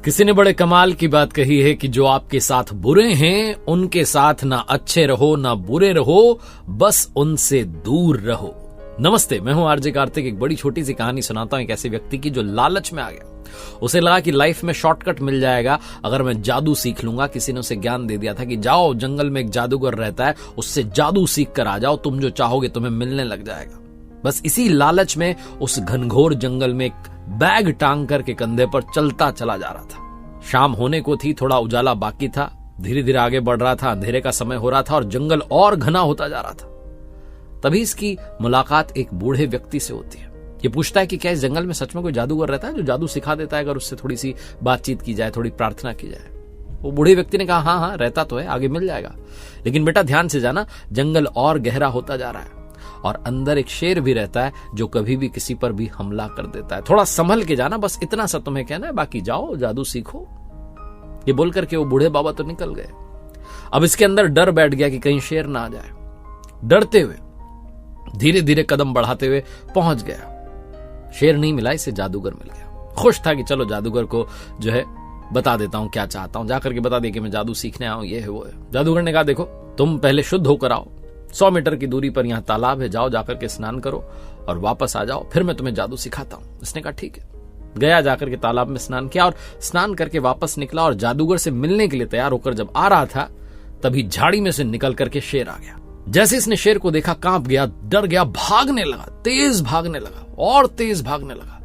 किसी ने बड़े कमाल की बात कही है कि जो आपके साथ बुरे हैं उनके साथ ना अच्छे रहो ना बुरे रहो, बस उनसे दूर रहो। नमस्ते, मैं हूं आरजे कार्तिक। एक बड़ी छोटी सी कहानी सुनाता हूं एक ऐसे व्यक्ति की जो लालच में आ गया। उसे लगा कि लाइफ में शॉर्टकट मिल जाएगा अगर मैं जादू सीख लूंगा। किसी ने उसे ज्ञान दे दिया था कि जाओ जंगल में एक जादूगर रहता है, उससे जादू सीख कर आ जाओ, तुम जो चाहोगे तुम्हें मिलने लग जाएगा। बस इसी लालच में उस घनघोर जंगल में एक बैग टांग कर के कंधे पर चलता चला जा रहा था। शाम होने को थी, थोड़ा उजाला बाकी था, धीरे धीरे आगे बढ़ रहा था, अंधेरे का समय हो रहा था और जंगल और घना होता जा रहा था। तभी इसकी मुलाकात एक बूढ़े व्यक्ति से होती है। ये पूछता है कि क्या इस जंगल में सच में कोई जादूगर रहता है जो जादू सिखा देता है अगर उससे थोड़ी सी बातचीत की जाए, थोड़ी प्रार्थना की जाए। वो बूढ़े व्यक्ति ने कहा हाँ रहता तो है, आगे मिल जाएगा, लेकिन बेटा ध्यान से जाना, जंगल और गहरा होता जा रहा है और अंदर एक शेर भी रहता है जो कभी भी किसी पर भी हमला कर देता है। थोड़ा संभल के जाना, बस इतना सा तुम्हें कहना है, बाकी जाओ जादू सीखो। ये बोल करके वो बूढ़े बाबा तो निकल गए। अब इसके अंदर डर बैठ गया कि कहीं शेर ना आ जाए। डरते हुए धीरे धीरे कदम बढ़ाते हुए पहुंच गया। शेर नहीं मिला, इसे जादूगर मिल गया। खुश था कि चलो जादूगर को जो है बता देता हूं क्या चाहता हूं, जाकर के बता दे कि मैं जादू सीखने आया हूं, ये है वो है। जादूगर ने कहा देखो तुम पहले शुद्ध होकर आओ, 100 मीटर की दूरी पर यहां तालाब है, जाओ जाकर के स्नान करो और वापस आ जाओ, फिर मैं तुम्हें जादू सिखाता हूं। इसने कहा ठीक है। गया, जाकर के तालाब में स्नान किया और स्नान करके वापस निकला और जादूगर से मिलने के लिए तैयार होकर जब आ रहा था तभी झाड़ी में से निकल करके शेर आ गया। जैसे इसने शेर को देखा कांप गया, डर गया, भागने लगा, तेज भागने लगा और तेज भागने लगा।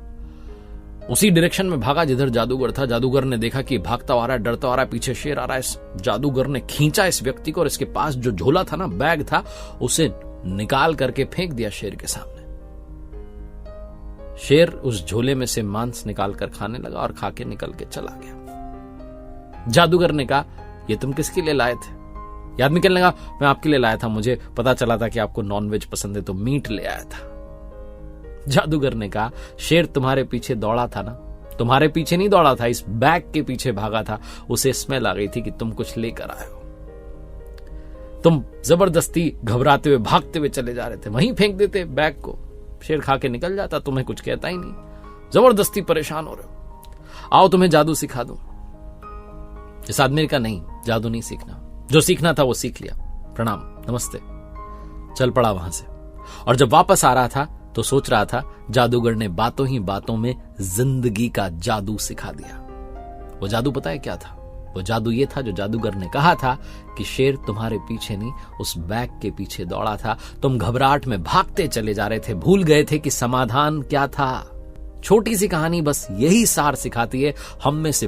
उसी डायरेक्शन में भागा जिधर जादूगर था। जादूगर ने देखा कि भागता आ रहा है, डरता आ रहा है, पीछे शेर आ रहा है। इस जादूगर ने खींचा इस व्यक्ति को और इसके पास जो झोला था ना, बैग था, उसे निकाल करके फेंक दिया शेर के सामने। शेर उस झोले में से मांस निकाल कर खाने लगा और खा के निकल के चला गया। जादूगर ने कहा ये तुम किसके लिए लाए थे? ये आदमी कहने लगा मैं आपके लिए लाया था, मुझे पता चला था कि आपको नॉनवेज पसंद है तो मीट ले आया था। जादूगर ने कहा शेर तुम्हारे पीछे दौड़ा था ना, तुम्हारे पीछे नहीं दौड़ा था, इस बैग के पीछे भागा था, उसे स्मेल आ गई थी कि तुम कुछ लेकर आए हो। तुम जबरदस्ती घबराते हुए भागते हुए चले जा रहे थे, वहीं फेंक देते बैग को, शेर खा के निकल जाता, तुम्हें कुछ कहता ही नहीं। जबरदस्ती परेशान हो रहे हो, आओ तुम्हें जादू सिखा दूं। इस आदमी का नहीं, जादू नहीं सीखना, जो सीखना था वो सीख लिया, प्रणाम नमस्ते, चल पड़ा वहां से। और जब वापस आ रहा था तो सोच रहा था जादूगर ने बातों ही बातों में जिंदगी का जादू सिखा दिया। वो जादू पता है क्या था? वो जादू ये था जो जादूगर ने कहा था कि शेर तुम्हारे पीछे नहीं, उस बैग के पीछे दौड़ा था, तुम घबराहट में भागते चले जा रहे थे, भूल गए थे कि समाधान क्या था। छोटी सी कहानी बस यही सार सिखाती है, हम में से